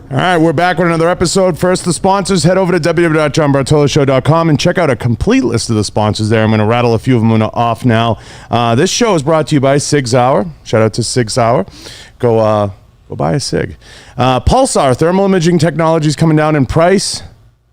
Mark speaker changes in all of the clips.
Speaker 1: All right, we're back with another episode. First, the sponsors. Head over to www.johnbartoloshow.com and check out a complete list of the sponsors there. I'm going to rattle a few of them off now. This show is brought to you by Sig Sauer. Shout out to Sig Sauer. Go buy a Sig. Pulsar thermal imaging technology is coming down in price.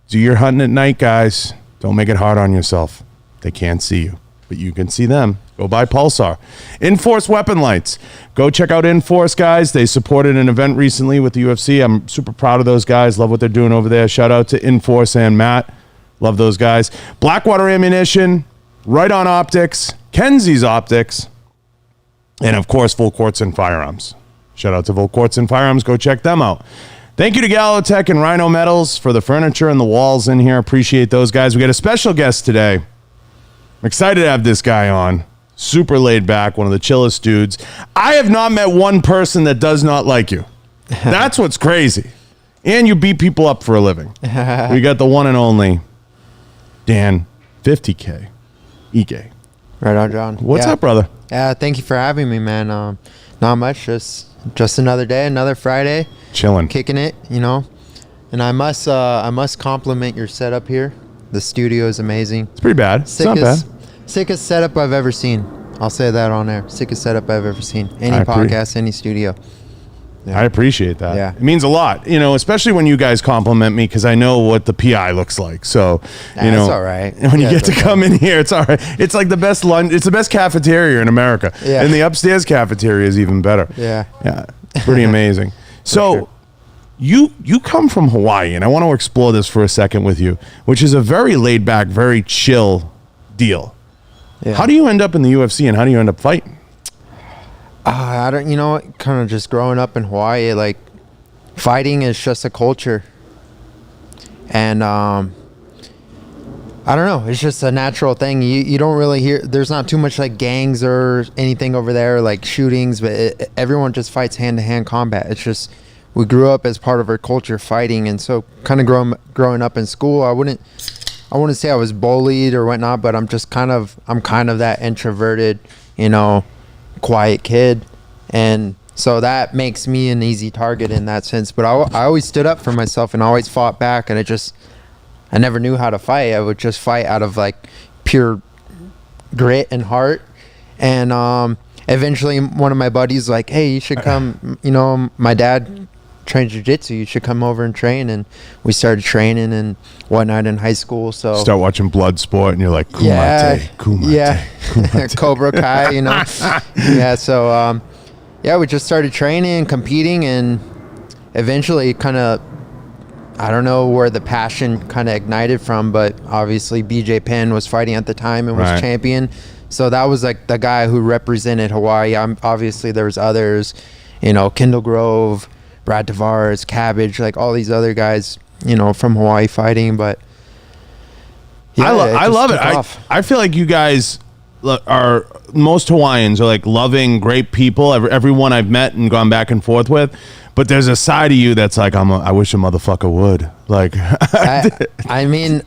Speaker 1: Do your hunting at night, guys. Don't make it hard on yourself. They can't see you, but you can see them. Go buy Pulsar. Enforce weapon lights. Go check out Enforce, guys. They supported an event recently with the UFC. I'm super proud of those guys. Love what they're doing over there. Shout out to Enforce and Matt. Love those guys. Blackwater Ammunition, Right On Optics, Kenzie's Optics, and of course, Full Courts and Firearms. Shout out to Full Courts and Firearms. Go check them out. Thank you to Galotech and Rhino Metals for the furniture and the walls in here. Appreciate those guys. We got a special guest today. I'm excited to have this guy on. Super laid back, one of the chillest dudes. I have not met one person that does not like you. That's what's crazy. And you beat people up for a living. We got the one and only Dan 50K Ige.
Speaker 2: Right on, John.
Speaker 1: What's up, brother?
Speaker 2: Yeah, thank you for having me, man. Not much, just another day, another Friday.
Speaker 1: Chilling.
Speaker 2: Kicking it, you know. And I must compliment your setup here. The studio is amazing.
Speaker 1: It's pretty bad. It's not bad.
Speaker 2: Sickest setup I've ever seen. I'll say that on air. Sickest setup I've ever seen. Any podcast, any studio.
Speaker 1: Yeah. I appreciate that.
Speaker 2: Yeah.
Speaker 1: It means a lot, you know, especially when you guys compliment me because I know what the PI looks like. So, you know,
Speaker 2: it's all right.
Speaker 1: When you get to come in here, it's all right. It's like the best lunch. It's the best cafeteria in America.
Speaker 2: Yeah.
Speaker 1: And the upstairs cafeteria is even better.
Speaker 2: Yeah.
Speaker 1: Yeah. Pretty amazing. So
Speaker 2: sure.
Speaker 1: you come from Hawaii, and I want to explore this for a second with you, which is a very laid back, very chill deal.
Speaker 2: Yeah.
Speaker 1: How do you end up in the UFC and how do you end up fighting?
Speaker 2: I don't, you know, kind of just growing up in Hawaii, like fighting is just a culture. And I don't know, it's just a natural thing. You don't really hear, there's not too much like gangs or anything over there, like shootings, but everyone just fights hand-to-hand combat. It's just, we grew up as part of our culture fighting. And so kind of growing up in school, I wouldn't say I was bullied or whatnot, but I'm kind of that introverted, you know, quiet kid. And so that makes me an easy target in that sense. But I always stood up for myself and always fought back. And I never knew how to fight. I would just fight out of like pure grit and heart. And eventually one of my buddies like, hey, you should come, you know, my dad train jiu-jitsu, you should come over and train. And we started training and whatnot in high school. So
Speaker 1: start watching Bloodsport and you're like, kumate,
Speaker 2: kumate. Cobra Kai, you know. Yeah, so we just started training, competing, and eventually kind of, I don't know where the passion kind of ignited from, but obviously BJ Penn was fighting at the time and was champion. So that was like the guy who represented Hawaii. Obviously there was others, you know, Kendall Grove, Brad Tavares, Cabbage, like all these other guys, you know, from Hawaii fighting. But yeah,
Speaker 1: I love it. I feel like you guys are, most Hawaiians are like loving, great people. Everyone I've met and gone back and forth with. But there's a side of you that's like, I wish a motherfucker would. Like,
Speaker 2: I mean,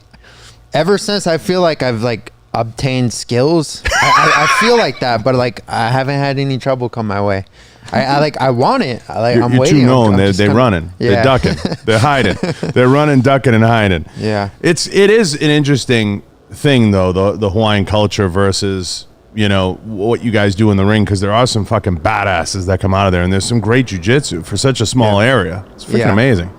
Speaker 2: ever since I feel like I've like obtained skills, I feel like that, but like I haven't had any trouble come my way. I want it. I'm waiting.
Speaker 1: You're too known. They're running. Yeah. They're ducking. They're hiding. They're running, ducking, and hiding.
Speaker 2: Yeah.
Speaker 1: It is an interesting thing though, the Hawaiian culture versus, you know, what you guys do in the ring, because there are some fucking badasses that come out of there, and there's some great jiu-jitsu for such a small area. It's freaking amazing.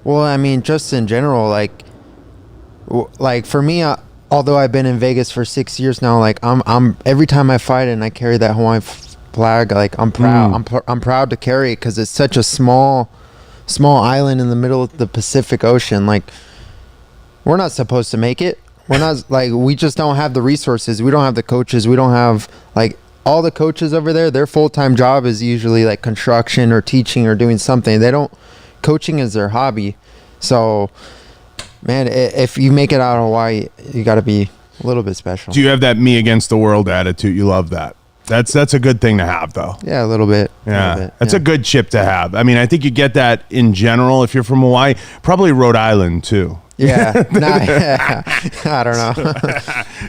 Speaker 2: Well, I mean, just in general, like for me, although I've been in Vegas for 6 years now, like I'm every time I fight and I carry that Hawaiian flag, like I'm proud. I'm proud to carry it because it's such a small island in the middle of the Pacific Ocean. Like, we're not supposed to make it. We're not, like, we just don't have the resources. We don't have the coaches. We don't have, like, all the coaches over there, their full-time job is usually like construction or teaching or doing something. Coaching is their hobby. So, man, if you make it out of Hawaii, you got to be a little bit special.
Speaker 1: Do you have that me against the world attitude? You love that. That's a good thing to have, though.
Speaker 2: Yeah, a little bit.
Speaker 1: Yeah, that's a good chip to have. I mean, I think you get that in general if you're from Hawaii. Probably Rhode Island, too.
Speaker 2: Yeah, I don't know.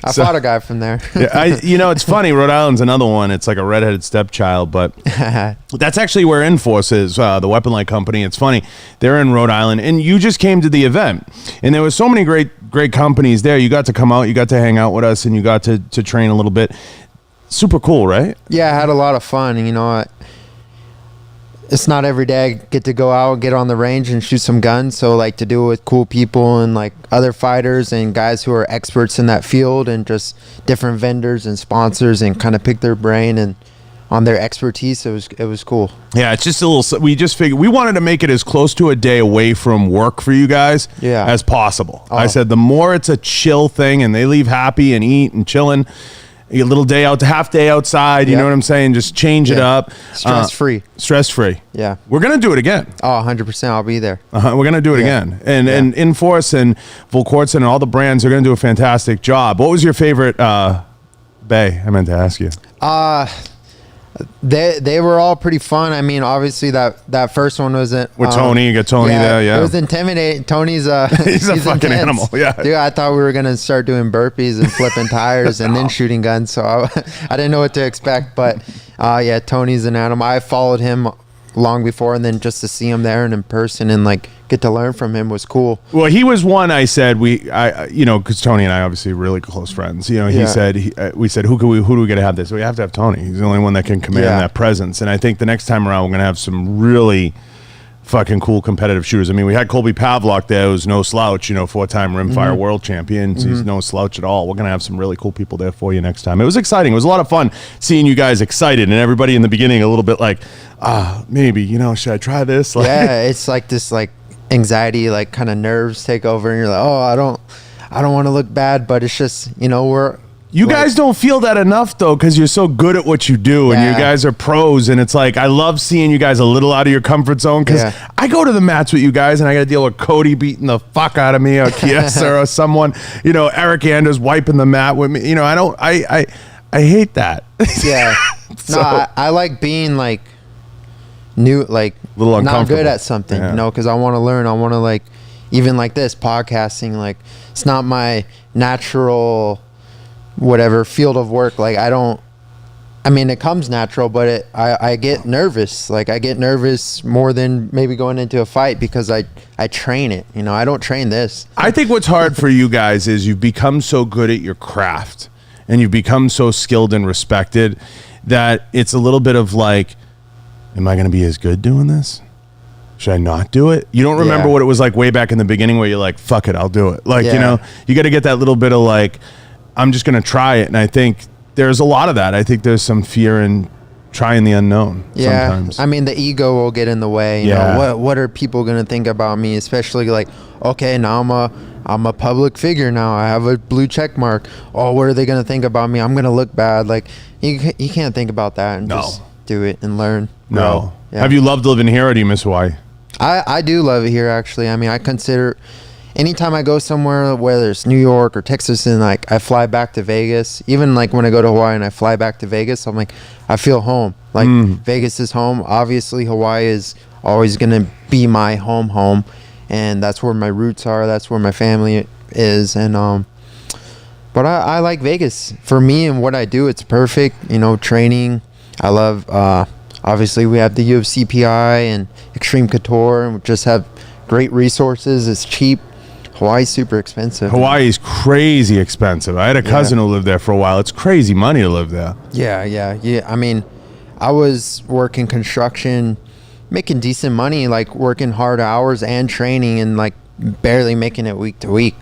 Speaker 2: I fought a guy from there.
Speaker 1: It's funny. Rhode Island's another one. It's like a redheaded stepchild, but that's actually where Enforce is, the Weapon Light Company. It's funny. They're in Rhode Island, and you just came to the event, and there was so many great companies there. You got to come out, you got to hang out with us, and you got to train a little bit. Super cool, right?
Speaker 2: Yeah, I had a lot of fun. It's not every day I get to go out, get on the range and shoot some guns. So like to do it with cool people and like other fighters and guys who are experts in that field and just different vendors and sponsors and kind of pick their brain and on their expertise. It was cool.
Speaker 1: Yeah, it's just a little, we just figured we wanted to make it as close to a day away from work for you guys as possible. I said the more it's a chill thing and they leave happy and eat and chilling, a little day out, half day outside, you know what I'm saying? Just change it up.
Speaker 2: Stress-free.
Speaker 1: Stress-free.
Speaker 2: Yeah.
Speaker 1: We're going to do it again.
Speaker 2: Oh, 100%. I'll be there.
Speaker 1: We're going to do it again. And Enforce and Volkortson and all the brands are going to do a fantastic job. What was your favorite bay? I meant to ask you.
Speaker 2: They were all pretty fun. I mean, obviously that first one wasn't
Speaker 1: with Tony. You got Tony there. Yeah,
Speaker 2: it was intimidating. Tony's
Speaker 1: he's a fucking
Speaker 2: intense
Speaker 1: animal. Yeah,
Speaker 2: dude. I thought we were gonna start doing burpees and flipping tires and then shooting guns. So I didn't know what to expect. But yeah, Tony's an animal. I followed him long before, and then just to see him there and in person and like get to learn from him was cool.
Speaker 1: Well, he was one. I said because Tony and I obviously really close friends. He said we said who do we get to have this? We have to have Tony. He's the only one that can command that presence. And I think the next time around we're gonna have some really fucking cool competitive shooters. I mean, we had Colby Pavlok there, who's no slouch, 4-time rimfire world champion. So he's no slouch at all. We're going to have some really cool people there for you next time. It was exciting. It was a lot of fun seeing you guys excited and everybody in the beginning a little bit like, maybe, should I try this? Like,
Speaker 2: yeah, it's like this like anxiety, like kind of nerves take over and you're like, oh, I don't want to look bad, but it's just,
Speaker 1: you guys don't feel that enough, though, because you're so good at what you do, and you guys are pros, and it's like, I love seeing you guys a little out of your comfort zone, because I go to the mats with you guys, and I got to deal with Cody beating the fuck out of me, or Chiesa, or someone, Eric Anders wiping the mat with me. I hate that.
Speaker 2: Yeah. So, no, I like being, like, new, like,
Speaker 1: a little uncomfortable.
Speaker 2: Not good at something, because I want to learn. I want to, like, even like this, podcasting, like, it's not my natural whatever field of work. Like it comes natural, but I get nervous. Like I get nervous more than maybe going into a fight because I train it. I don't train this.
Speaker 1: I think what's hard for you guys is you've become so good at your craft and you've become so skilled and respected that it's a little bit of like, am I going to be as good doing this? Should I not do it? You don't remember what it was like way back in the beginning where you're like, fuck it, I'll do it. Like, you got to get that little bit of like, I'm just going to try it. And I think there's a lot of that. I think there's some fear in trying the unknown sometimes.
Speaker 2: I mean, the ego will get in the way. You know, what are people going to think about me? Especially like, okay, now I'm a public figure now. I have a blue check mark. Oh, what are they going to think about me? I'm going to look bad. Like, you can't think about that and just do it and learn.
Speaker 1: No. Yeah. Have you loved living here or do you miss Hawaii?
Speaker 2: I do love it here, actually. I mean, I consider anytime I go somewhere, whether it's New York or Texas, and like I fly back to Vegas, even like when I go to Hawaii and I fly back to Vegas, I'm like, I feel home. Like Vegas is home. Obviously, Hawaii is always going to be my home. And that's where my roots are. That's where my family is. And, but I like Vegas. For me and what I do, it's perfect. Training. I love, obviously we have the UFC PI and Extreme Couture, and we just have great resources. It's cheap. Hawaii's super expensive.
Speaker 1: Hawaii's crazy expensive. I had a cousin who lived there for a while. It's crazy money to live there.
Speaker 2: Yeah. I mean, I was working construction, making decent money, like working hard hours and training and like barely making it week to week.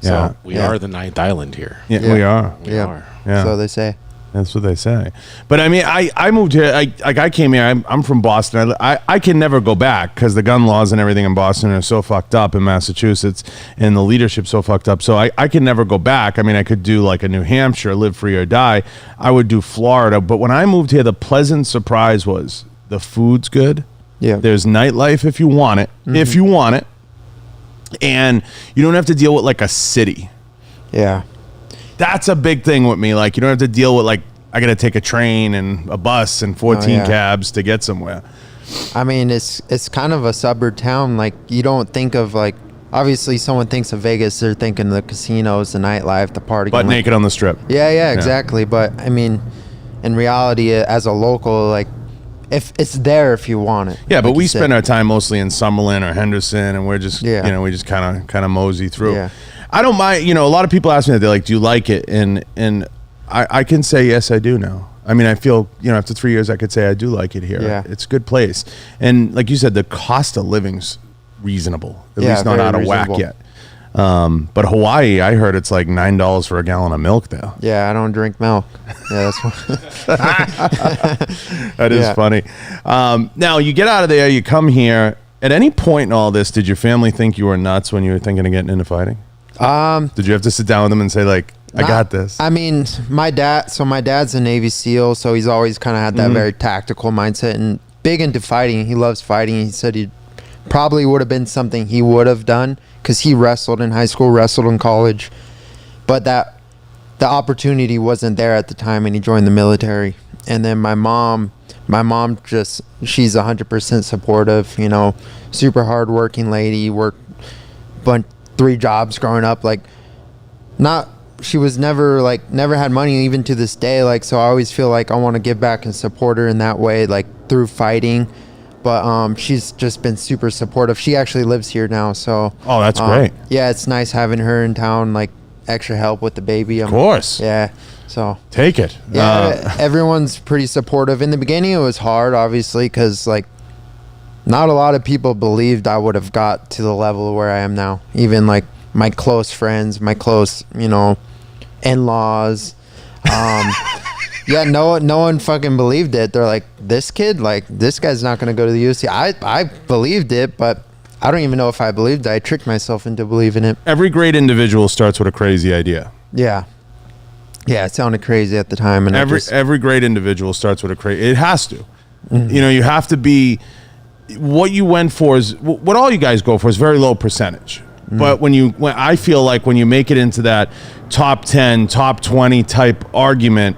Speaker 1: Yeah.
Speaker 3: So we are the ninth island here.
Speaker 1: Yeah, we are.
Speaker 2: We are. Yeah. So they say.
Speaker 1: That's what they say. But I mean, I moved here. I came here. I'm from Boston. I can never go back because the gun laws and everything in Boston are so fucked up in Massachusetts, and the leadership's so fucked up. So I can never go back. I mean, I could do like a New Hampshire, live free or die. I would do Florida. But when I moved here, the pleasant surprise was the food's good.
Speaker 2: Yeah.
Speaker 1: There's nightlife if you want it. If you want it. And you don't have to deal with like a city.
Speaker 2: Yeah.
Speaker 1: That's a big thing with me. Like, you don't have to deal with, like, I got to take a train and a bus and 14 cabs to get somewhere.
Speaker 2: I mean, it's kind of a suburb town. Like, you don't think of, like, obviously someone thinks of Vegas, they're thinking the casinos, the nightlife, the party.
Speaker 1: Butt naked on the strip.
Speaker 2: Yeah, exactly. But I mean, in reality, as a local, like, if it's there if you want it.
Speaker 1: Yeah, but
Speaker 2: like
Speaker 1: we spend our time mostly in Summerlin or Henderson, and we're just, we just kind of mosey through.
Speaker 2: Yeah.
Speaker 1: I don't mind. A lot of people ask me that. They're like, "Do you like it?" And I can say yes, I do now. I mean, I feel, after 3 years, I could say I do like it here.
Speaker 2: Yeah.
Speaker 1: It's a good place. And like you said, the cost of living's reasonable, at least not out of whack yet. But Hawaii, I heard it's like $9 for a gallon of milk there.
Speaker 2: Yeah, I don't drink milk. Yeah, that's what.
Speaker 1: That is funny. Now, you get out of there, you come here. At any point in all this, did your family think you were nuts when you were thinking of getting into fighting? Did you have to sit down with them and say, like, I got this?
Speaker 2: I mean, my dad's a Navy SEAL, so he's always kind of had that very tactical mindset and big into fighting. He loves fighting. He said he probably would have been something he would have done because he wrestled in high school, wrestled in college, but the opportunity wasn't there at the time, and he joined the military. And then my mom just, she's 100% supportive, super hardworking lady, worked 3 jobs growing up, she was never had money even to this day, so I always feel like I want to give back and support her in that way, through fighting. But she's just been super supportive. She actually lives here now, so
Speaker 1: oh, that's great.
Speaker 2: Yeah, it's nice having her in town, extra help with the baby.
Speaker 1: Of course.
Speaker 2: Yeah, so
Speaker 1: take it.
Speaker 2: Yeah, everyone's pretty supportive. In the beginning it was hard, obviously, because not a lot of people believed I would have got to the level where I am now. Even my close friends, my close, in-laws. Yeah, no one fucking believed it. They're like, this kid, this guy's not going to go to the UFC. I believed it, but I don't even know if I believed it. I tricked myself into believing it.
Speaker 1: Every great individual starts with a crazy idea.
Speaker 2: Yeah. Yeah, it sounded crazy at the time. And
Speaker 1: every great individual starts with a crazy... It has to. Mm-hmm. You have to be... What you went for is... What all you guys go for is very low percentage. Mm-hmm. But I feel like when you make it into that top 10, top 20 type argument...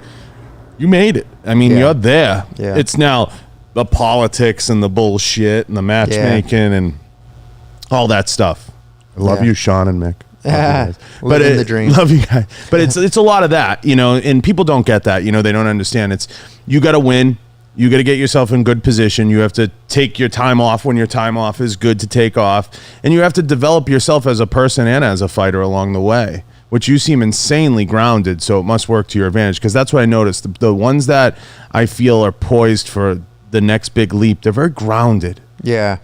Speaker 1: You made it. I mean, you're there. Yeah. It's now the politics and the bullshit and the matchmaking and all that stuff. I love you, Sean and Mick. But
Speaker 2: the dream.
Speaker 1: Love you guys. But it's a lot of that, and people don't get that. They don't understand. It's you got to win. You got to get yourself in good position. You have to take your time off when your time off is good to take off, and you have to develop yourself as a person and as a fighter along the way. Which you seem insanely grounded, so it must work to your advantage. Because that's what I noticed. The ones that I feel are poised for the next big leap, they're very grounded.
Speaker 2: Yeah.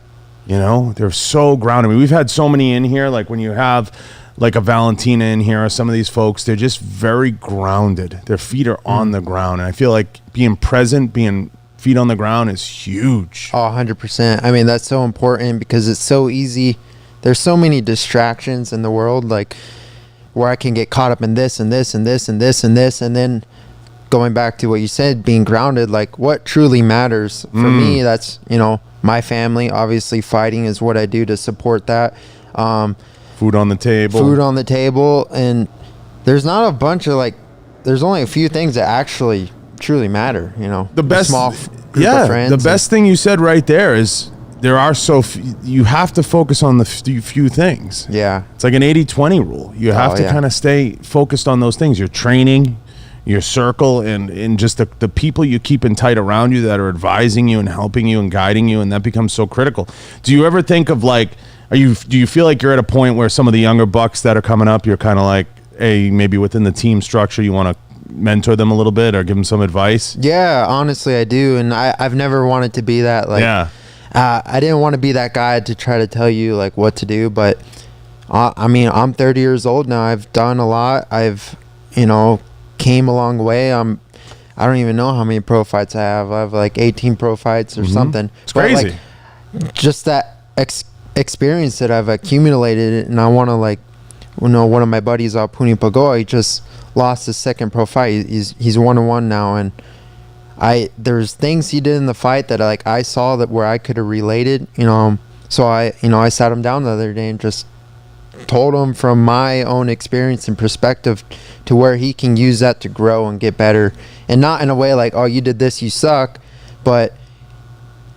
Speaker 1: They're so grounded. I mean, we've had so many in here. When you have a Valentina in here or some of these folks, they're just very grounded. Their feet are on the ground. And I feel like being present, being feet on the ground is huge.
Speaker 2: Oh, 100%. I mean, that's so important because it's so easy. There's so many distractions in the world, where I can get caught up in this and this and this and this and this, and then going back to what you said, being grounded, what truly matters for me, that's my family. Obviously fighting is what I do to support that.
Speaker 1: Food on the table, and there's not a bunch of there's only a few things that actually truly matter. The best
Speaker 2: small group of friends.
Speaker 1: The best thing you said right there is there are you have to focus on the few things.
Speaker 2: Yeah.
Speaker 1: It's like an 80-20 rule. You have to kind of stay focused on those things. Your training, your circle, and just the people you keep in tight around you that are advising you and helping you and guiding you, and that becomes so critical. Do you ever think of do you feel like you're at a point where some of the younger bucks that are coming up, you're kind of maybe within the team structure, you want to mentor them a little bit or give them some advice?
Speaker 2: Yeah, honestly, I do. And I've never wanted to be that. I didn't want to be that guy to try to tell you what to do, but I mean, I'm 30 years old now. I've done a lot. I've, came a long way. I don't even know how many pro fights I have. I have 18 pro fights or something.
Speaker 1: It's crazy.
Speaker 2: Just that experience that I've accumulated, and I want to one of my buddies, Puni Pagoa, he just lost his second pro fight. He's 1-1 now, and there's things he did in the fight that I saw that where I could have related, so I sat him down the other day and just told him from my own experience and perspective to where he can use that to grow and get better, and not in a way oh, you did this, you suck, but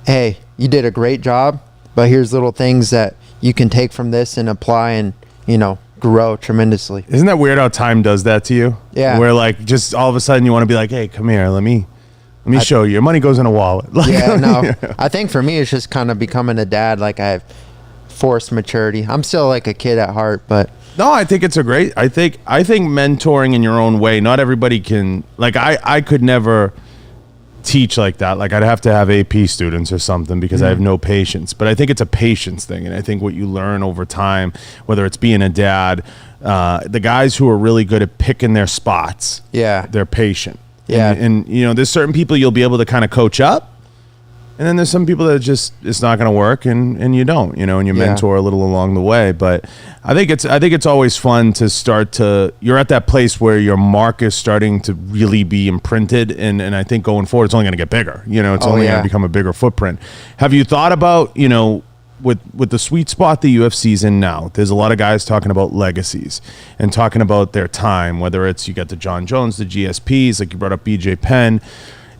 Speaker 2: hey, you did a great job, but here's little things that you can take from this and apply and, you know, grow tremendously.
Speaker 1: Isn't that weird how time does that to you?
Speaker 2: Yeah.
Speaker 1: Where like just all of a sudden you want to be like, hey, come here, let me show you. Your money goes in a wallet. Like,
Speaker 2: Yeah, no. I think for me, it's just kind of becoming a dad. Like, I've forced maturity. I'm still like a kid at heart, but
Speaker 1: No, I think it's a great. I think mentoring in your own way. Not everybody can. Like I could never teach like that. Like I'd have to have AP students or something because I have no patience. But I think it's a patience thing, and I think what you learn over time, whether it's being a dad, the guys who are really good at picking their spots, they're patient.
Speaker 2: Yeah.
Speaker 1: And you know, there's certain people you'll be able to kind of coach up. And then there's some people that just it's not going to work, and you don't, you know, and you mentor a little along the way. But I think it's always fun to start to you're at that place where your mark is starting to really be imprinted, and I think going forward it's only going to get bigger. You know, it's only going to become a bigger footprint. Have you thought about, you know, with the sweet spot the UFC's in now? There's a lot of guys talking about legacies and talking about their time, whether it's you got the John Jones, the GSPs, like you brought up BJ Penn.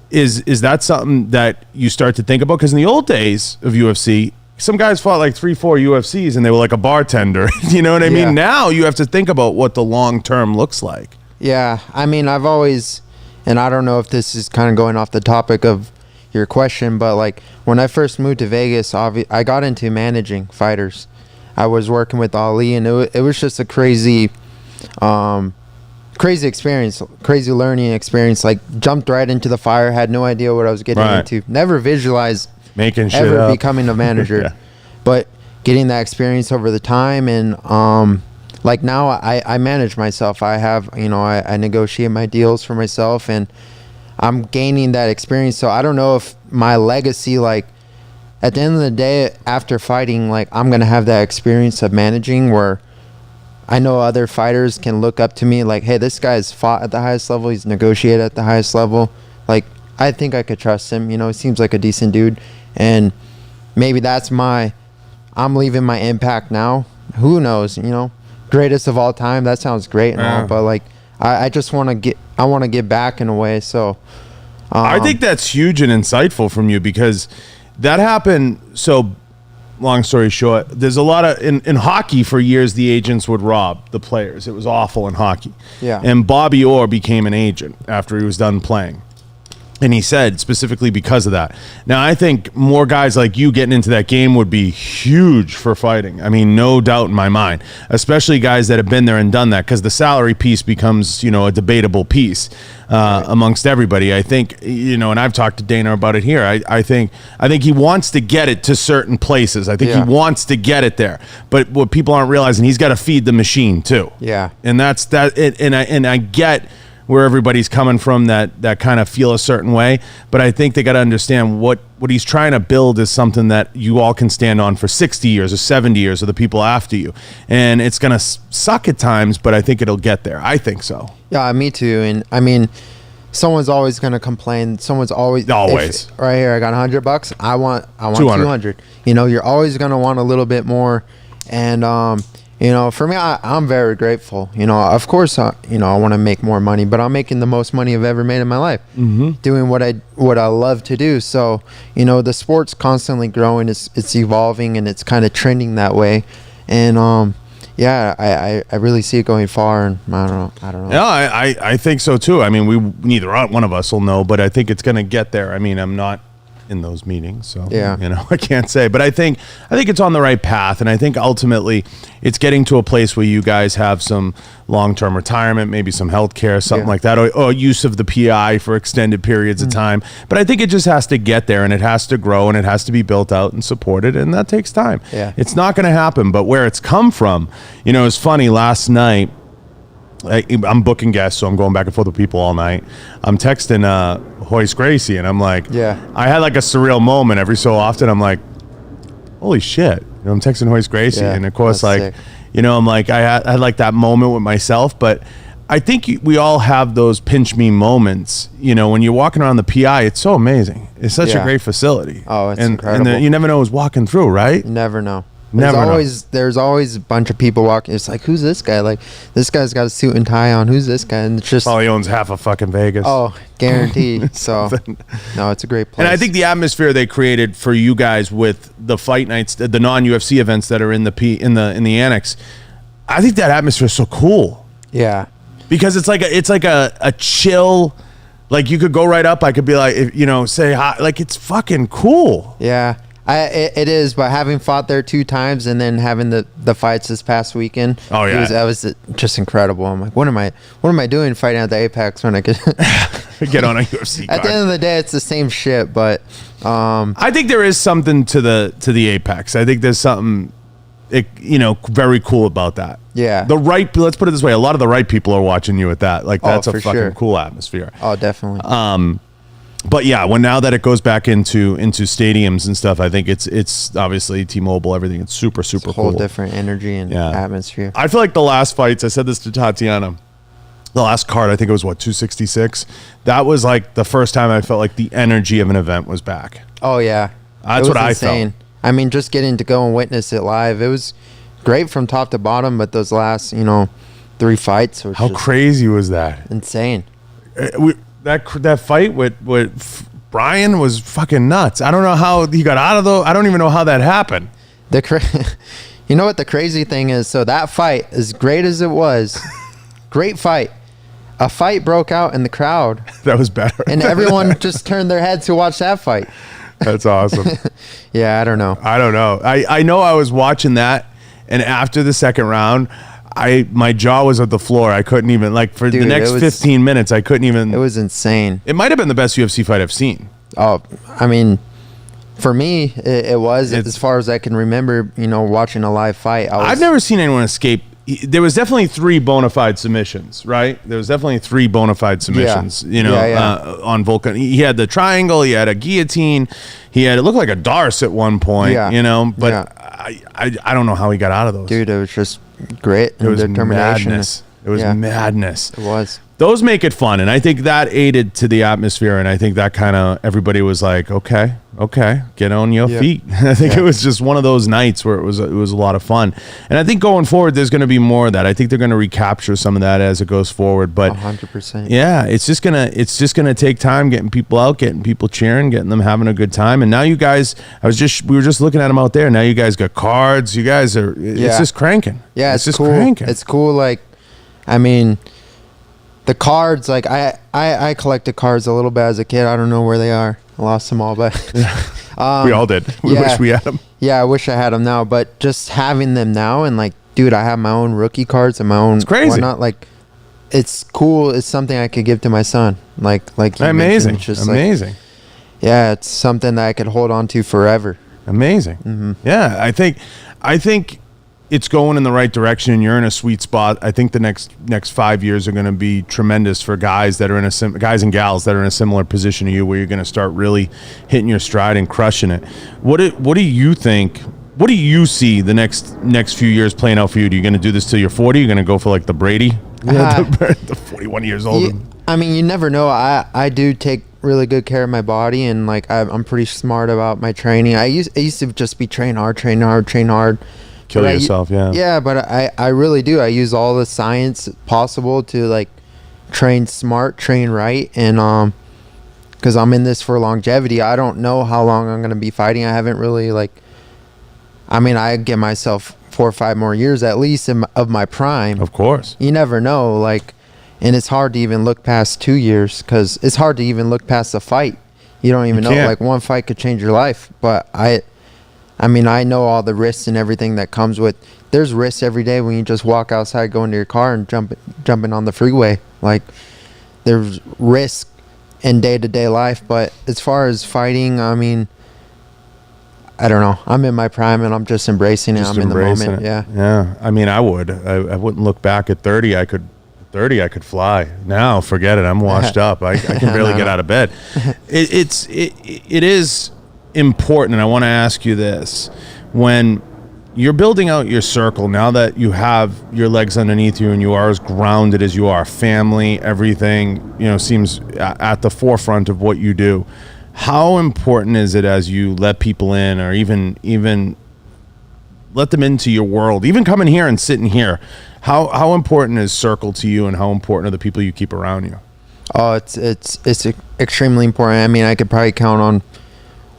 Speaker 1: Is that something that you start to think about? Because in the old days of UFC, some guys fought like 3-4 UFCs and they were like a bartender. You know what I mean? Now you have to think about what the long term looks like.
Speaker 2: Yeah, I mean, I've always, and I don't know if this is kind of going off the topic of your question, but like when I first moved to Vegas, I got into managing fighters. I was working with Ali, and it was just a crazy experience, crazy learning experience. Like jumped right into the fire, had no idea what I was getting into, never visualized
Speaker 1: making shit
Speaker 2: ever
Speaker 1: up.
Speaker 2: becoming a manager. But getting that experience over the time, and like now I manage myself. I have, you know, I negotiate my deals for myself, and I'm gaining that experience. So I don't know if my legacy, like at the end of the day after fighting, like I'm gonna have that experience of managing where I know other fighters can look up to me like, hey, this guy's fought at the highest level. He's negotiated at the highest level. Like, I think I could trust him. You know, he seems like a decent dude. And maybe that's I'm leaving my impact now. Who knows, you know, greatest of all time. That sounds great and all, but like, I just want to get back in a way. So
Speaker 1: I think that's huge and insightful from you, because that happened. So long story short, there's a lot of in hockey for years the agents would rob the players. It was awful in hockey.
Speaker 2: Yeah.
Speaker 1: And Bobby Orr became an agent after he was done playing. And he said specifically because of that. Now, I think more guys like you getting into that game would be huge for fighting. I mean, no doubt in my mind, especially guys that have been there and done that, because the salary piece becomes, you know, a debatable piece amongst everybody. I think, you know, and I've talked to Dana about it here. I think he wants to get it to certain places. I think he wants to get it there. But what people aren't realizing, he's got to feed the machine too.
Speaker 2: Yeah.
Speaker 1: And that's that. And I get where everybody's coming from that kind of feel a certain way. But I think they got to understand what he's trying to build is something that you all can stand on for 60 years or 70 years, or the people after you. And it's going to suck at times, but I think it'll get there. I think so.
Speaker 2: Yeah, me too. And I mean, someone's always going to complain. Someone's always. Right here, I got $100. I want 200. You know, you're always going to want a little bit more. And, you know, for me, I'm very grateful. You know, of course, you know, I want to make more money, but I'm making the most money I've ever made in my life, doing what I love to do. So, you know, the sport's constantly growing. It's evolving, and it's kind of trending that way. And yeah, I really see it going far. And I don't know.
Speaker 1: Yeah, I think so too. I mean, neither one of us will know, but I think it's going to get there. I mean, I'm not in those meetings, so you know, I can't say, but I think it's on the right path, and I think ultimately it's getting to a place where you guys have some long-term retirement, maybe some health care, something like that, or use of the PI for extended periods of time. But I think it just has to get there, and it has to grow, and it has to be built out and supported, and that takes time. It's not going to happen. But where it's come from, you know, it's funny. Last night, I'm booking guests, so I'm going back and forth with people all night. I'm texting Royce Gracie, and I'm like, I had like a surreal moment every so often. I'm like, holy shit. You know, I'm texting Royce Gracie, and of course, like, sick. You know, I'm like, I had like that moment with myself, but I think we all have those pinch me moments. You know, when you're walking around the PI, it's so amazing. It's such a great facility.
Speaker 2: Oh, it's incredible.
Speaker 1: And you never know who's walking through, right?
Speaker 2: Never know.
Speaker 1: Never know.
Speaker 2: There's always a bunch of people walking. It's like, who's this guy? Like, this guy's got a suit and tie on. Who's this guy? And it's just,
Speaker 1: Probably owns half of fucking Vegas.
Speaker 2: oh, guaranteed. So, no, it's a great place.
Speaker 1: And I think the atmosphere they created for you guys with the fight nights, the non-UFC events that are in the Annex, I think that atmosphere is so cool
Speaker 2: yeah,
Speaker 1: because it's like a chill. Like you could go right up. I could be like, say hi. Like it's fucking cool.
Speaker 2: yeah. It is, but having fought there 2 times and then having the fights this past weekend,
Speaker 1: Oh, yeah.
Speaker 2: that was just incredible. I'm like, what am I doing fighting at the Apex when I could
Speaker 1: Get on a UFC card.
Speaker 2: At the end of the day, it's the same shit, but
Speaker 1: I think there is something to the Apex. I think there's something, very cool about that.
Speaker 2: Yeah.
Speaker 1: Let's put it this way: a lot of the right people are watching you at that. Like that's a
Speaker 2: for
Speaker 1: fucking
Speaker 2: sure.
Speaker 1: cool atmosphere.
Speaker 2: oh, definitely.
Speaker 1: But yeah, now that it goes back into stadiums and stuff, I think it's obviously T-Mobile, everything. It's super
Speaker 2: It's a whole
Speaker 1: cool.
Speaker 2: different energy and atmosphere.
Speaker 1: I feel like the last fights, I said this to Tatiana, the last card, I think it was 266. That was like the first time I felt like the energy of an event was back.
Speaker 2: Oh yeah,
Speaker 1: That's
Speaker 2: It was
Speaker 1: what I
Speaker 2: insane. I mean, just getting to go and witness it live, it was great from top to bottom. But those last, 3 fights were
Speaker 1: How
Speaker 2: just
Speaker 1: crazy was that?
Speaker 2: insane.
Speaker 1: That fight with Brian was fucking nuts. I don't know how he got out of those. I don't even know how that happened.
Speaker 2: You know what the crazy thing is? So that fight, as great as it was, great fight. A fight broke out in the crowd,
Speaker 1: That was better.
Speaker 2: and everyone just turned their heads to watch that fight.
Speaker 1: That's awesome.
Speaker 2: Yeah, I don't know.
Speaker 1: I don't know. I know I was watching that, and after the second round, my jaw was at the floor. I couldn't even, for the
Speaker 2: Dude,
Speaker 1: next
Speaker 2: it was-
Speaker 1: 15 minutes, I couldn't even.
Speaker 2: It was insane.
Speaker 1: It might have been the best UFC fight I've seen.
Speaker 2: Oh, I mean, for me, it was
Speaker 1: It's-
Speaker 2: as far as I can remember. Watching a live fight.
Speaker 1: I've never seen anyone escape. There was definitely 3 bona fide submissions, right? There was definitely 3 bona fide submissions, on Volkan. He had the triangle, he had a guillotine, it looked like a Darce at one point, but I don't know how he got out of those.
Speaker 2: Dude, it was just grit and
Speaker 1: it was
Speaker 2: determination.
Speaker 1: madness. It was
Speaker 2: Yeah.
Speaker 1: madness.
Speaker 2: It was.
Speaker 1: Those make it fun, and I think that aided to the atmosphere, and I think that kind of everybody was like, okay, get on your
Speaker 2: Yeah.
Speaker 1: feet. I think
Speaker 2: Yeah.
Speaker 1: it was just one of those nights where it was a lot of fun, and I think going forward there's going to be more of that. I think they're going to recapture some of that as it goes forward, but
Speaker 2: 100%.
Speaker 1: yeah, it's just gonna take time getting people out, getting people cheering, getting them having a good time. And now you guys, we were just looking at them out there. Now you guys got cards. You guys it's
Speaker 2: Yeah.
Speaker 1: just cranking.
Speaker 2: Yeah, it's
Speaker 1: just
Speaker 2: cool.
Speaker 1: cranking.
Speaker 2: It's cool. I mean, the cards. I collected cards a little bit as a kid. I don't know where they are. I lost them all, but
Speaker 1: we all did. We
Speaker 2: yeah.
Speaker 1: wish we had them.
Speaker 2: yeah, I wish I had them now. But just having them now and dude, I have my own rookie cards and my own.
Speaker 1: It's crazy.
Speaker 2: Whatnot. It's cool. It's something I could give to my son. Like you mentioned,
Speaker 1: Amazing.
Speaker 2: it's just
Speaker 1: Amazing.
Speaker 2: yeah, it's something that I could hold on to forever.
Speaker 1: Amazing.
Speaker 2: Mm-hmm.
Speaker 1: Yeah, I think it's going in the right direction, and you're in a sweet spot. I think the next 5 years are going to be tremendous for guys that are guys and gals that are in a similar position to you, where you're going to start really hitting your stride and crushing it. What do you think? What do you see the next few years playing out for you? Are you going to do this till you're 40? You're going to go for the Brady, the 41 years old?
Speaker 2: I mean, you never know. I do take really good care of my body, and I'm pretty smart about my training. I used to just be train hard.
Speaker 1: Kill yourself, yeah.
Speaker 2: Yeah, but I really do. I use all the science possible to train smart, train right, and because I'm in this for longevity. I don't know how long I'm going to be fighting. I haven't really I give myself 4 or 5 more years at least of my prime.
Speaker 1: Of course.
Speaker 2: You never know, and it's hard to even look past 2 years, because it's hard to even look past a fight. You don't even know.
Speaker 1: can't.
Speaker 2: One fight could change your life. But I know all the risks and everything that comes with. There's risks every day when you just walk outside, go into your car, and jumping on the freeway. There's risk in day-to-day life. But as far as fighting, I don't know. I'm in my prime, and I'm just embracing it. I'm in the moment. Yeah.
Speaker 1: Yeah. I would. I wouldn't look back at 30. I could fly. Now, forget it. I'm washed up. I can barely get out of bed. It is important, and I want to ask you this: when you're building out your circle, now that you have your legs underneath you and you are as grounded as you are, family, everything, seems at the forefront of what you do. How important is it as you let people in, or even let them into your world, even coming here and sitting here. How important is circle to you, and how important are the people you keep around you?
Speaker 2: Oh, it's extremely important. I mean, I could probably count on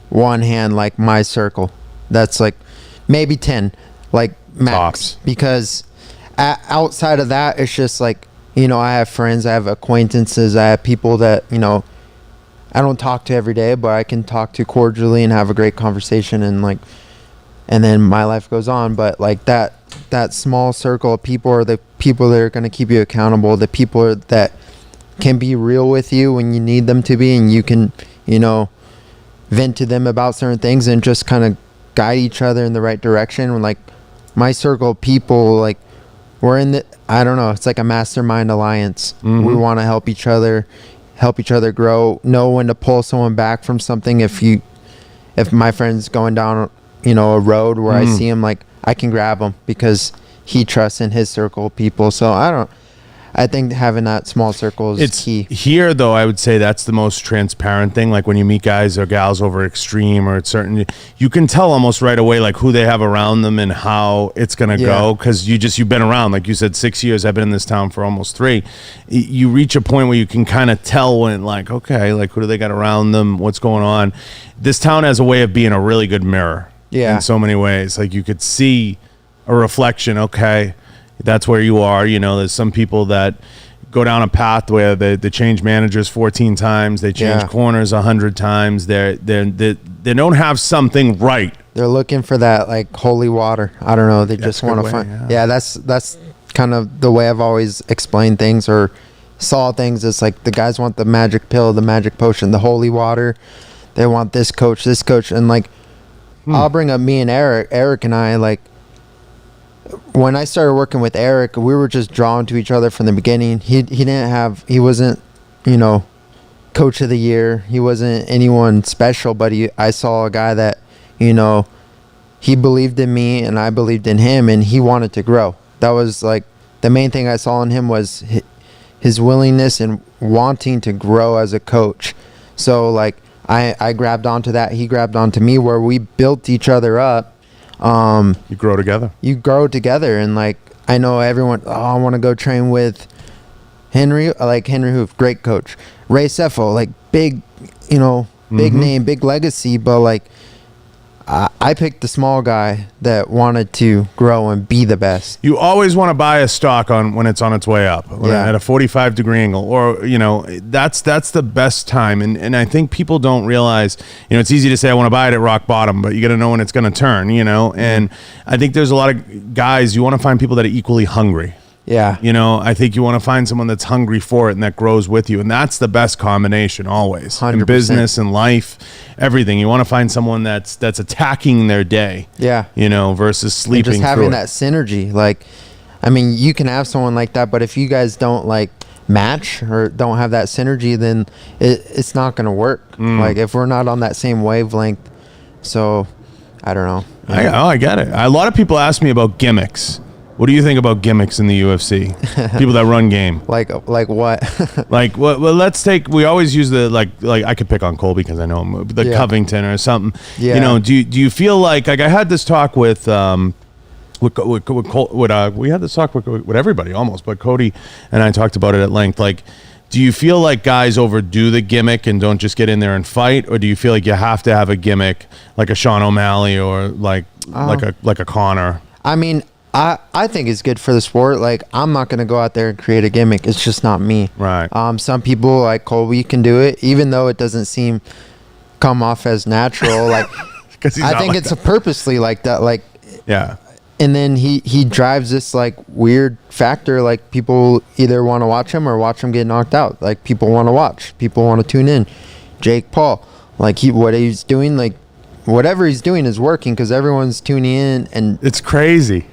Speaker 2: one hand like my circle. That's like maybe 10, like max.
Speaker 1: Tops.
Speaker 2: Because outside of that, it's just like, you know, I have friends, I have acquaintances, I have people that, you know, I don't talk to every day, but I can talk to cordially and have a great conversation, and like, and then my life goes on. But like that small circle of people are the people that are going to keep you accountable, the people that can be real with you when you need them to be, and you can, you know, vent to them about certain things and just kind of guide each other in the right direction. Like my circle of people, like we're in the, I don't know, it's like a mastermind alliance.
Speaker 1: Mm-hmm.
Speaker 2: We want to help each other grow, know when to pull someone back from something. If my friend's going down, you know, a road where I see him, like I can grab him because he trusts in his circle of people. So I think having that small circle is key.
Speaker 1: Here, though, I would say that's the most transparent thing. Like when you meet guys or gals over Extreme or it's certain, you can tell almost right away like who they have around them and how it's gonna go, because you've been around, like you said, 6 years. I've been in this town for almost 3. You reach a point where you can kind of tell when, like, okay, like who do they got around them, what's going on. This town has a way of being a really good mirror. In so many ways. Like you could see a reflection. Okay, that's where you are. You know, there's some people that go down a path where they change managers 14 times, they change corners 100 times. They don't have something right.
Speaker 2: They're looking for that like holy water. I don't know. They just want to find. Yeah, that's kind of the way I've always explained things or saw things. It's like the guys want the magic pill, the magic potion, the holy water. They want this coach, and like I'll bring up me and Eric and I, like when I started working with Eric, we were just drawn to each other from the beginning. He wasn't, you know, coach of the year. He wasn't anyone special, but I saw a guy that, you know, he believed in me and I believed in him, and he wanted to grow. That was like the main thing I saw in him was his willingness and wanting to grow as a coach. So like I grabbed onto that. He grabbed onto me, where we built each other up.
Speaker 1: You grow together. And like I know everyone, I want to go train with Henry. I like Henry Hoof, great coach. Ray Seffo, like big, you know, big name, big legacy, but like I picked the small guy that wanted to grow and be the best. You always want to buy a stock on when it's on its way up, at a 45-degree angle, or, you know, that's the best time. And I think people don't realize, you know, it's easy to say I want to buy it at rock bottom, but you got to know when it's going to turn, you know. And I think there's a lot of guys, you want to find people that are equally hungry.
Speaker 2: Yeah.
Speaker 1: You know, I think you want to find someone that's hungry for it and that grows with you. And that's the best combination always.
Speaker 2: 100%.
Speaker 1: In business and life, everything. You want to find someone that's attacking their day.
Speaker 2: Yeah.
Speaker 1: You know, versus sleeping
Speaker 2: and just having
Speaker 1: through
Speaker 2: that synergy. Like, I mean, you can have someone like that, but if you guys don't like match or don't have that synergy, then it's not going to work. Like if we're not on that same wavelength. So I don't know.
Speaker 1: I get it. A lot of people ask me about gimmicks. What do you think about gimmicks in the UFC? People that run game.
Speaker 2: Like what?
Speaker 1: Like, well, let's take. We always use the like. I could pick on Colby because I know him. The Covington or something.
Speaker 2: Yeah.
Speaker 1: You know. Do you feel like I had this talk with we had this talk with everybody almost, but Cody and I talked about it at length. Like, do you feel like guys overdo the gimmick and don't just get in there and fight, or do you feel like you have to have a gimmick like a Sean O'Malley or like a Connor?
Speaker 2: I mean, I think it's good for the sport. Like, I'm not going to go out there and create a gimmick. It's just not me.
Speaker 1: Right.
Speaker 2: Some people like Colby can do it, even though it doesn't come off as natural. Like, I think it's purposely like that. Like,
Speaker 1: yeah.
Speaker 2: And then he drives this like weird factor. Like, people either want to watch him or watch him get knocked out. Like, people want to watch. People want to tune in. Jake Paul, like what he's doing, like whatever he's doing is working because everyone's tuning in, and
Speaker 1: it's crazy.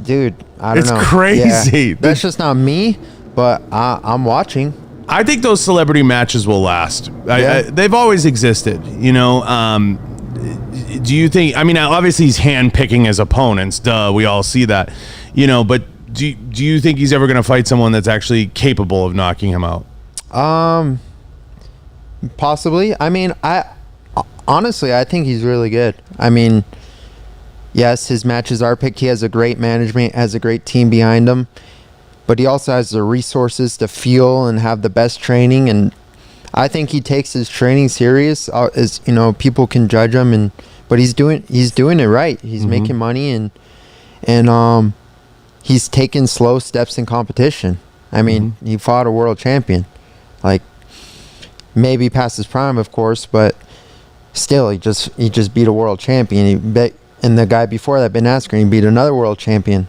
Speaker 2: Dude, I don't know.
Speaker 1: It's crazy.
Speaker 2: Yeah. That's just not me, but I'm watching.
Speaker 1: I think those celebrity matches will last. They've always existed, you know. Do you think, I mean, obviously he's hand-picking his opponents. Duh, we all see that. You know, but do you think he's ever going to fight someone that's actually capable of knocking him out?
Speaker 2: Possibly. I mean, honestly, I think he's really good. I mean, yes, his matches are picked. He has a great management, has a great team behind him, but he also has the resources to fuel and have the best training. And I think he takes his training serious. As you know, people can judge him, but he's doing it right. He's making money, and he's taking slow steps in competition. I mean, he fought a world champion, like maybe past his prime, of course, but still, he just beat a world champion. And the guy before that, Ben Askren, he beat another world champion.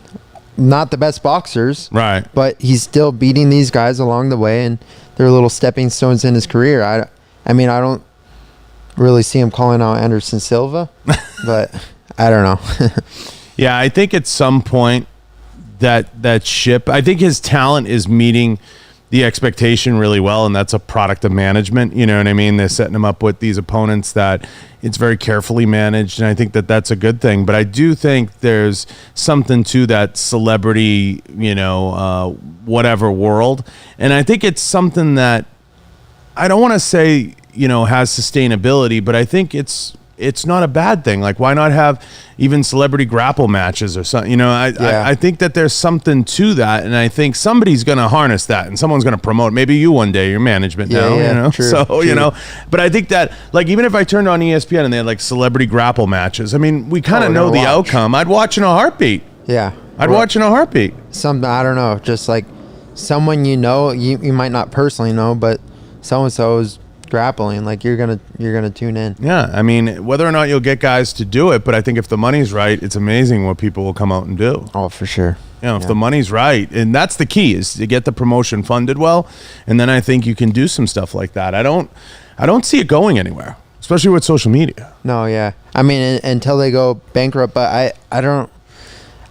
Speaker 2: Not the best boxers,
Speaker 1: Right.
Speaker 2: but he's still beating these guys along the way, and they're little stepping stones in his career. I mean, I don't really see him calling out Anderson Silva, but I don't know.
Speaker 1: Yeah, I think at some point that ship, I think his talent is meeting the expectation really well, and that's a product of management. You know what I mean? They're setting him up with these opponents that it's very carefully managed, and I think that that's a good thing. But I do think there's something to that celebrity, whatever world, and I think it's something that I don't want to say, has sustainability, but I think it's not a bad thing. Like, why not have even celebrity grapple matches or something? I think that there's something to that, and I think somebody's going to harness that, and someone's going to promote. Maybe you one day, your management now,
Speaker 2: True,
Speaker 1: so
Speaker 2: true.
Speaker 1: But I think that, like, even if I turned on ESPN and they had like celebrity grapple matches, I mean, we kind of know the outcome. I'd watch in a heartbeat.
Speaker 2: Yeah,
Speaker 1: I'd watch in a heartbeat.
Speaker 2: Something, I don't know, just like someone you might not personally know, but so and so is grappling, like you're gonna tune in.
Speaker 1: Yeah, I mean, whether or not you'll get guys to do it, but I think if the money's right, it's amazing what people will come out and do.
Speaker 2: Oh, for sure.
Speaker 1: If the money's right, and that's the key, is to get the promotion funded well, and then I think you can do some stuff like that. I don't see it going anywhere, especially with social media.
Speaker 2: No, yeah. I mean, until they go bankrupt, but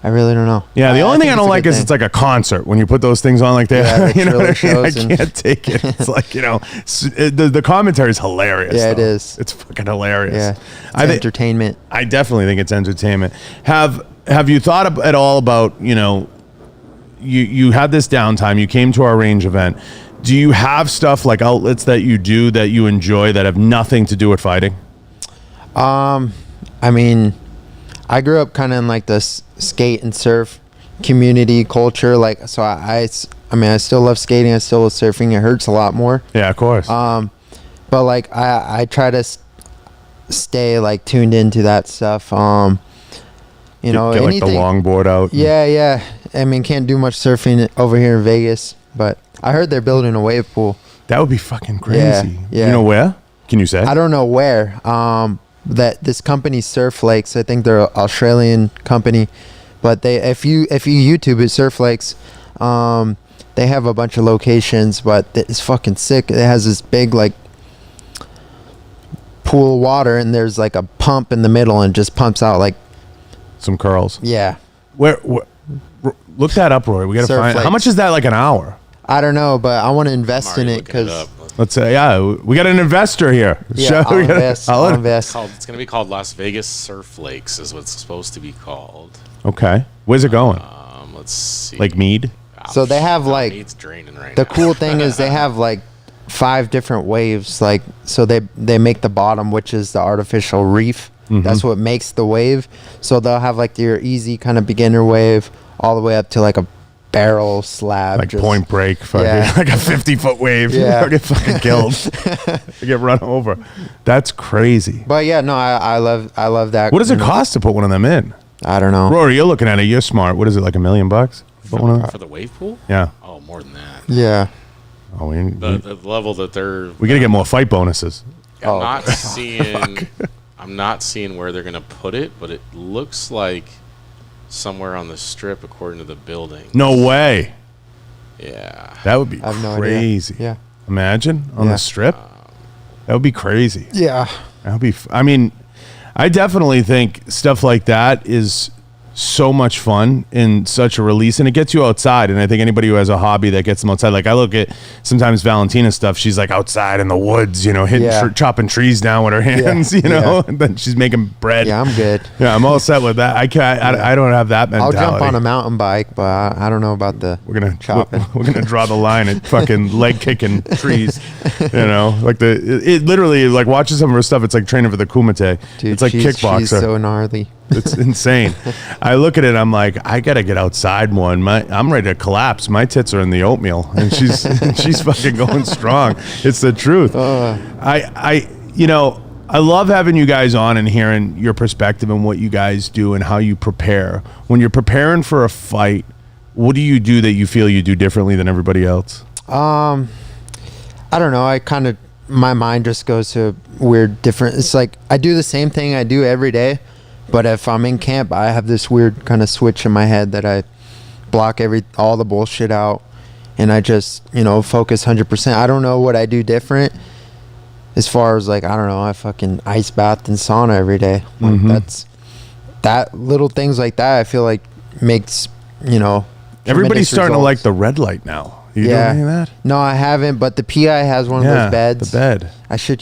Speaker 2: I really don't know.
Speaker 1: Yeah, the only thing I don't like is it's like a concert when you put those things on like that.
Speaker 2: Yeah,
Speaker 1: I can't take it. It's like, the commentary is hilarious.
Speaker 2: Yeah,
Speaker 1: though.
Speaker 2: it is.
Speaker 1: It's fucking hilarious.
Speaker 2: Yeah, it's entertainment.
Speaker 1: I definitely think it's entertainment. Have you thought at all about, you had this downtime, you came to our range event. Do you have stuff like outlets that you do that you enjoy that have nothing to do with fighting?
Speaker 2: I mean, I grew up kind of in like this skate and surf community culture, like, so I still love skating, I still love surfing. It hurts a lot more.
Speaker 1: Yeah, of course.
Speaker 2: But like I try to stay like tuned into that stuff. Get
Speaker 1: like the longboard out.
Speaker 2: Yeah. I mean, can't do much surfing over here in Vegas, but I heard they're building a wave pool.
Speaker 1: That would be fucking crazy.
Speaker 2: Yeah.
Speaker 1: You know where? Can you say?
Speaker 2: I don't know where. That this company, Surf Lakes, I think they're an Australian company, but if you YouTube it, Surf Lakes, they have a bunch of locations, but it's fucking sick. It has this big like pool of water, and there's like a pump in the middle, and just pumps out like
Speaker 1: some curls.
Speaker 2: Yeah.
Speaker 1: Where look that up, Roy. We gotta find. How much is that? Like an hour?
Speaker 2: I don't know, but I want to invest in it because.
Speaker 1: Let's say, we got an investor here.
Speaker 2: Yeah, I'll invest.
Speaker 3: It's going to be called Las Vegas Surf Lakes is what it's supposed to be called.
Speaker 1: Okay. Where's it going?
Speaker 3: Let's see.
Speaker 1: Like Mead?
Speaker 2: So they have like,
Speaker 3: Mead's draining right
Speaker 2: the
Speaker 3: now.
Speaker 2: cool thing is they have like 5 different waves. Like, so they make the bottom, which is the artificial reef. Mm-hmm. That's what makes the wave. So they'll have like your easy kind of beginner wave all the way up to like a barrel slab,
Speaker 1: like Point Break, fucking, like a 50-foot wave.
Speaker 2: Yeah,
Speaker 1: get fucking killed. Get run over. That's crazy.
Speaker 2: But yeah, no, I love that.
Speaker 1: What does it cost to put one of them in?
Speaker 2: I don't know.
Speaker 1: Rory, you're looking at it. You're smart. What is it, like $1 million?
Speaker 3: For the wave pool?
Speaker 1: Yeah.
Speaker 3: Oh, more than that.
Speaker 2: Yeah.
Speaker 1: Oh,
Speaker 3: the level that they're.
Speaker 1: We gotta get more fight bonuses.
Speaker 3: I'm not seeing where they're gonna put it, but it looks like somewhere on the strip, according to the building.
Speaker 1: No way.
Speaker 3: Yeah.
Speaker 1: That would be
Speaker 2: I have no
Speaker 1: crazy.
Speaker 2: idea. Yeah.
Speaker 1: Imagine on the strip. That would be crazy.
Speaker 2: Yeah.
Speaker 1: That would be. I mean, I definitely think stuff like that is so much fun in such a release, and it gets you outside. And I think anybody who has a hobby that gets them outside, like I look at sometimes Valentina's stuff, she's like outside in the woods, hitting chopping trees down with her hands, and then she's making bread.
Speaker 2: Yeah, I'm good.
Speaker 1: Yeah, I'm all set with that. I don't have that mentality.
Speaker 2: I'll jump on a mountain bike, but I don't know about the chopping.
Speaker 1: We're gonna draw the line at fucking leg kicking trees. Like it literally, like watching some of her stuff, it's like training for the kumite.
Speaker 2: Dude,
Speaker 1: it's like kickboxer.
Speaker 2: She's so gnarly.
Speaker 1: It's insane. I look at it, I'm like, I gotta get outside more, and I'm ready to collapse. My tits are in the oatmeal, and she's she's fucking going strong. It's the truth. I love having you guys on and hearing your perspective and what you guys do and how you prepare. When you're preparing for a fight, what do you do that you feel you do differently than everybody else?
Speaker 2: I don't know. My mind just goes to weird different. It's like I do the same thing I do every day, but if I'm in camp, I have this weird kind of switch in my head that I block all the bullshit out, and I just focus 100%. I don't know what I do different. As far as like, I don't know, I fucking ice bath and sauna every day. Like that little things like that, I feel like makes,
Speaker 1: everybody's starting to like the red light now. You doing any of that?
Speaker 2: No, I haven't, but the PI has one of those beds.
Speaker 1: The bed.
Speaker 2: I should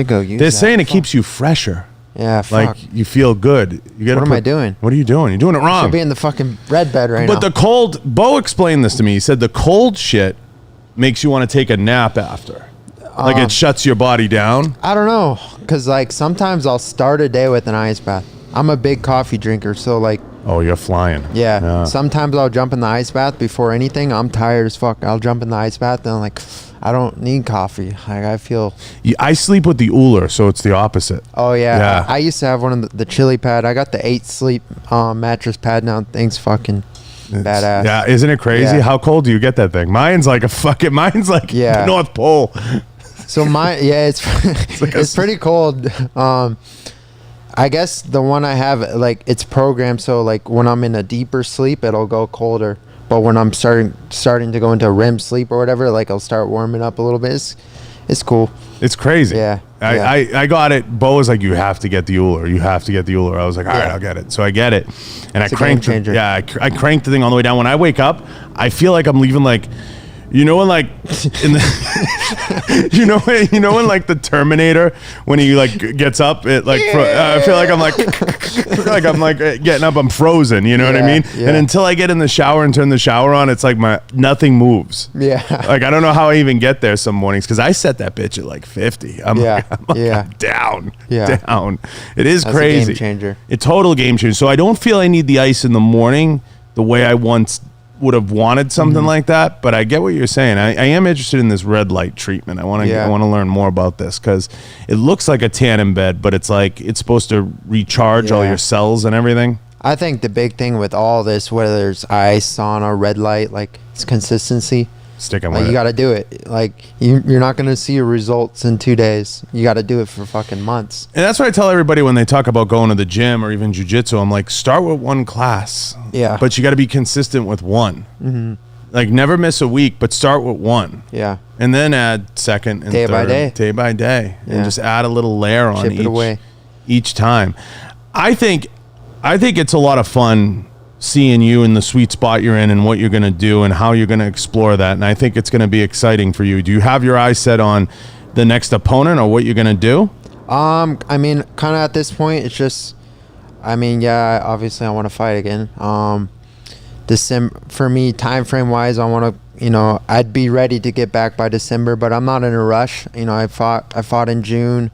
Speaker 2: go use
Speaker 1: They're
Speaker 2: that.
Speaker 1: saying it keeps you fresher.
Speaker 2: Yeah, fuck.
Speaker 1: Like you feel good. What
Speaker 2: am I doing?
Speaker 1: What are you doing? You're doing it
Speaker 2: I
Speaker 1: wrong.
Speaker 2: should be in the fucking red bed right now.
Speaker 1: But the cold, Bo explained this to me. He said the cold shit makes you want to take a nap after. Like it shuts your body down?
Speaker 2: I don't know, because like sometimes I'll start a day with an ice bath. I'm a big coffee drinker, so like...
Speaker 1: Oh, you're flying.
Speaker 2: Yeah. Sometimes I'll jump in the ice bath before anything. I'm tired as fuck. I'll jump in the ice bath and I'm like, I don't need coffee. Like I feel...
Speaker 1: I sleep with the Uller, so it's the opposite.
Speaker 2: Oh, yeah. I used to have one of the chili pad. I got the 8 sleep mattress pad now. Thing's fucking... badass.
Speaker 1: Yeah, isn't it crazy?
Speaker 2: Yeah.
Speaker 1: How cold do you get that thing? Mine's like the North Pole.
Speaker 2: So it's pretty cold. I guess the one I have, like, it's programmed so like when I'm in a deeper sleep, it'll go colder. But when I'm starting to go into REM sleep or whatever, like I'll start warming up a little bit. It's cool.
Speaker 1: It's crazy.
Speaker 2: Yeah.
Speaker 1: I got it. Bo was like, you have to get the Uller. You have to get the Uller. I was like, all right, I'll get it. So I get it. And
Speaker 2: It's
Speaker 1: I
Speaker 2: a
Speaker 1: cranked
Speaker 2: game
Speaker 1: it.
Speaker 2: changer.
Speaker 1: Yeah, I cranked the thing all the way down. When I wake up, I feel like I'm leaving like... when like in the when like the Terminator when he like gets up it like I feel like I'm like getting up, I'm frozen, you know what I mean? And until I get in the shower and turn the shower on, it's like nothing moves. Like I don't know how I even get there some mornings because I set that bitch at like 50. I'm down. It is
Speaker 2: That's
Speaker 1: crazy.
Speaker 2: a game changer.
Speaker 1: A total game changer. So I don't feel I need the ice in the morning the way I once would have wanted something like that, but I get what you're saying. I am interested in this red light treatment. I want to learn more about this because it looks like a tanning bed, but it's like it's supposed to recharge all your cells and everything.
Speaker 2: I think the big thing with all this, whether it's ice, sauna, red light, like it's consistency.
Speaker 1: Sticking
Speaker 2: like
Speaker 1: with
Speaker 2: you
Speaker 1: it.
Speaker 2: got to do it. Like you're not going to see your results in 2 days. You got to do it for fucking months.
Speaker 1: And that's what I tell everybody when they talk about going to the gym or even jiu-jitsu. I'm like, start with one class.
Speaker 2: Yeah.
Speaker 1: But you got to be consistent with one. Mm-hmm. Like never miss a week, but start with one.
Speaker 2: Yeah.
Speaker 1: And then add second and
Speaker 2: day
Speaker 1: third.
Speaker 2: Day
Speaker 1: by day. And just add a little layer on each time. I think it's a lot of fun seeing you in the sweet spot you're in and what you're going to do and how you're going to explore that. And I think it's going to be exciting for you. Do you have your eyes set on the next opponent or what you're going to do?
Speaker 2: I mean, kind of at this point, it's just, obviously I want to fight again. December, for me, time frame wise, I want to, I'd be ready to get back by December, but I'm not in a rush. I fought in June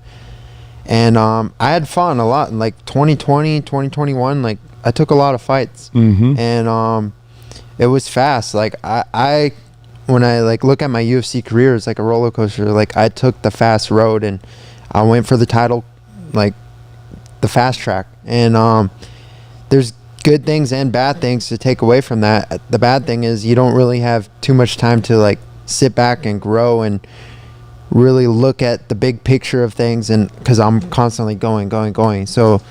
Speaker 2: and, I had fun a lot in like 2020, 2021, like, I took a lot of fights, and it was fast. Like I when I like look at my UFC career, it's like a roller coaster. Like I took the fast road, and I went for the title, like the fast track. And there's good things and bad things to take away from that. The bad thing is you don't really have too much time to like sit back and grow and really look at the big picture of things. And because I'm constantly going, so.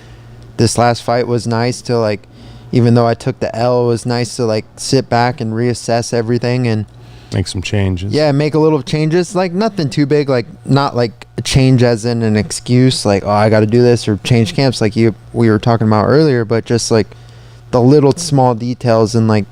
Speaker 2: This last fight was nice to like, even though I took the L, it was nice to like sit back and reassess everything and
Speaker 1: make some changes.
Speaker 2: Yeah, make a little changes, like nothing too big, like not like a change as in an excuse, like, oh, I got to do this or change camps like we were talking about earlier, but just like the little small details and like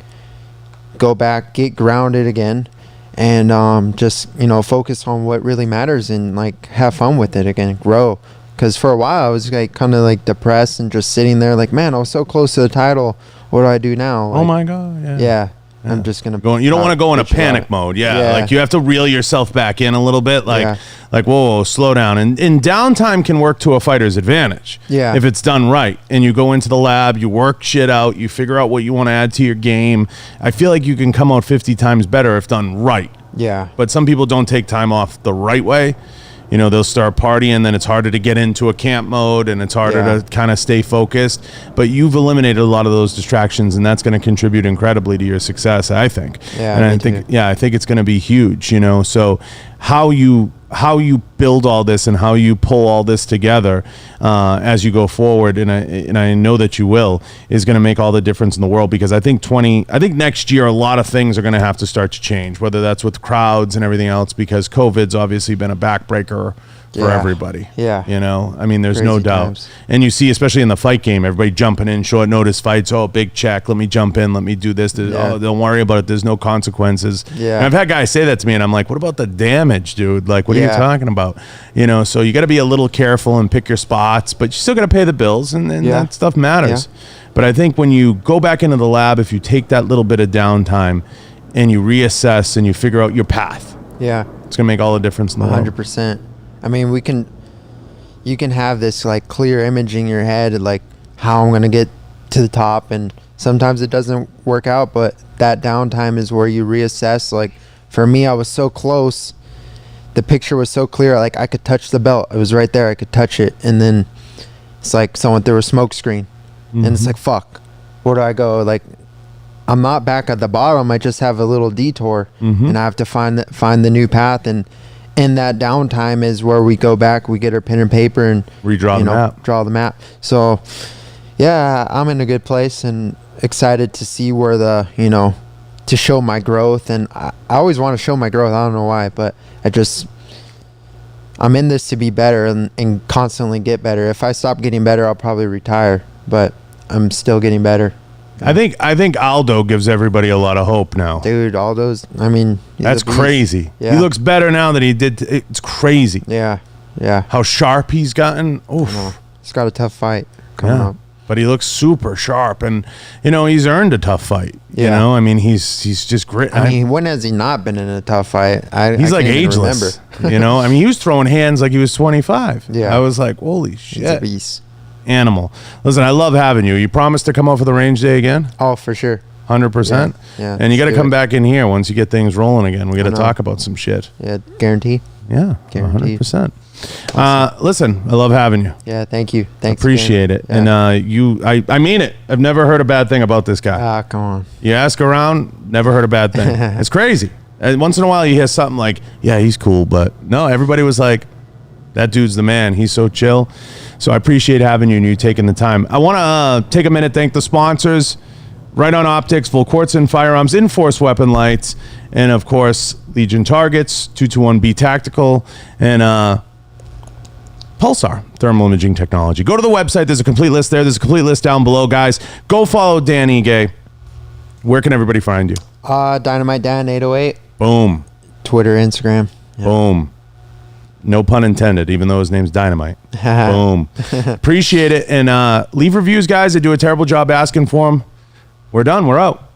Speaker 2: go back, get grounded again and just, focus on what really matters and like have fun with it again, grow. Because for a while I was like kind of like depressed and just sitting there like, man, I was so close to the title. What do I do now? Like,
Speaker 1: oh my God.
Speaker 2: Yeah. I'm just gonna
Speaker 1: You don't want to go in a
Speaker 2: pitch it
Speaker 1: panic
Speaker 2: out.
Speaker 1: mode. Yeah. Like you have to reel yourself back in a little bit. Like whoa, slow down. And downtime can work to a fighter's advantage.
Speaker 2: Yeah.
Speaker 1: If it's done right, and you go into the lab, you work shit out, you figure out what you want to add to your game. I feel like you can come out 50 times better if done right.
Speaker 2: Yeah.
Speaker 1: But some people don't take time off the right way. You know, they'll start partying, then it's harder to get into a camp mode, and it's harder to kind of stay focused. But you've eliminated a lot of those distractions, and that's going to contribute incredibly to your success, I think.
Speaker 2: Yeah,
Speaker 1: and I think it's going to be huge. You know, so how you build all this and how you pull all this together as you go forward, and I know that you will, is going to make all the difference in the world. Because I think next year a lot of things are going to have to start to change, whether that's with crowds and everything else, because COVID's obviously been a backbreaker for everybody.
Speaker 2: Yeah.
Speaker 1: You know, I mean, there's
Speaker 2: Crazy
Speaker 1: no doubt.
Speaker 2: times.
Speaker 1: And you see, especially in the fight game, everybody jumping in, short notice fights. Oh, big check. Let me jump in. Let me do this. Oh, don't worry about it. There's no consequences.
Speaker 2: Yeah.
Speaker 1: And I've had guys say that to me, and I'm like, what about the damage, dude? Like, what are you talking about? You know, so you got to be a little careful and pick your spots, but you still got to pay the bills, and that stuff matters.
Speaker 2: Yeah.
Speaker 1: But I think when you go back into the lab, if you take that little bit of downtime and you reassess and you figure out your path,
Speaker 2: Yeah.
Speaker 1: it's going to make all the difference in the world.
Speaker 2: 100%. I mean, you can have this like clear image in your head of like how I'm going to get to the top, and sometimes it doesn't work out, but that downtime is where you reassess. Like for me, I was so close. The picture was so clear. Like I could touch the belt. It was right there. I could touch it. And then it's like someone threw a smoke screen, and it's like, fuck, where do I go? Like I'm not back at the bottom. I just have a little detour, and I have to find the new path. And in that downtime is where we go back, we get our pen and paper and draw the map. So yeah, I'm in a good place and excited to see where to show my growth. And I always want to show my growth. I don't know why, but I'm in this to be better and constantly get better. If I stop getting better, I'll probably retire, but I'm still getting better.
Speaker 1: I think Aldo gives everybody a lot of hope now.
Speaker 2: Dude, Aldo's, I mean,
Speaker 1: that's crazy.
Speaker 2: Yeah.
Speaker 1: He looks better now than he did. It's crazy.
Speaker 2: Yeah. Yeah.
Speaker 1: How sharp he's gotten. Oof.
Speaker 2: He's got a tough fight coming up.
Speaker 1: But he looks super sharp, and he's earned a tough fight.
Speaker 2: Yeah.
Speaker 1: You know, I mean, he's just great.
Speaker 2: I mean, when has he not been in a tough fight?
Speaker 1: He's
Speaker 2: I
Speaker 1: like
Speaker 2: can't even
Speaker 1: ageless.
Speaker 2: remember.
Speaker 1: I mean, he was throwing hands like he was 25.
Speaker 2: Yeah.
Speaker 1: I was like, holy shit.
Speaker 2: He's a beast.
Speaker 1: Animal. Listen, I love having you. You promised to come out for the range day again?
Speaker 2: Oh, for sure.
Speaker 1: 100%?
Speaker 2: Yeah.
Speaker 1: And you got to come back in here once you get things rolling again. We got to talk about some shit.
Speaker 2: Yeah, guarantee.
Speaker 1: Yeah,
Speaker 2: Guaranteed.
Speaker 1: 100%. Listen, I love having you.
Speaker 2: Yeah, thank you. Thanks.
Speaker 1: Appreciate it.
Speaker 2: Yeah.
Speaker 1: And I mean it. I've never heard a bad thing about this guy.
Speaker 2: Ah, come on.
Speaker 1: You ask around, never heard a bad thing. It's crazy. And once in a while you hear something like, yeah, he's cool. But no, everybody was like, that dude's the man. He's so chill. So I appreciate having you and you taking the time. I want to take a minute, thank the sponsors. Right On Optics, Full Quartz and Firearms, Enforce Weapon Lights, and of course, Legion Targets, 221B Tactical, and Pulsar Thermal Imaging Technology. Go to the website. There's a complete list there. There's a complete list down below, guys. Go follow Dan Ige. Where can everybody find you?
Speaker 2: Dynamite Dan 808.
Speaker 1: Boom.
Speaker 2: Twitter, Instagram. Yeah.
Speaker 1: Boom. No pun intended, even though his name's Dynamite. Boom. Appreciate it. And leave reviews, guys. I do a terrible job asking for them. We're done. We're out.